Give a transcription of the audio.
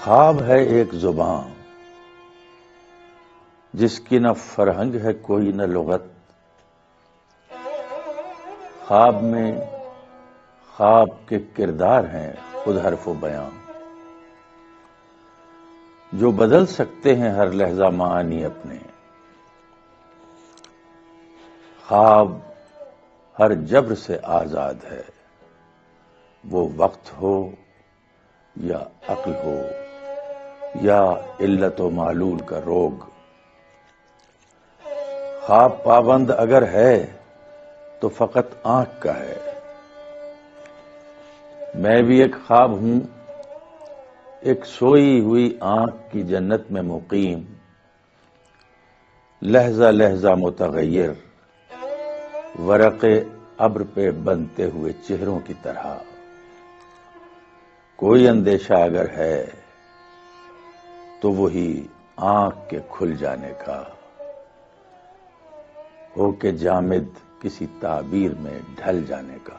خواب ہے ایک زباں جس کی نہ فرہنگ ہے کوئی نہ لغت. خواب میں خواب کے کردار ہیں خود حرف و بیاں، جو بدل سکتے ہیں ہر لحظہ معانی اپنے. خواب ہر جبر سے آزاد ہے، وہ وقت ہو یا عقل ہو یا علت و معلول کا روگ. خواب پابند اگر ہے تو فقط آنکھ کا ہے. میں بھی ایک خواب ہوں، ایک سوئی ہوئی آنکھ کی جنت میں مقیم، لہجہ لہجہ متغیر، ورق ابر پہ بنتے ہوئے چہروں کی طرح. کوئی اندیشہ اگر ہے تو وہی آنکھ کے کھل جانے کا، ہو کے جامد کسی تعبیر میں ڈھل جانے کا.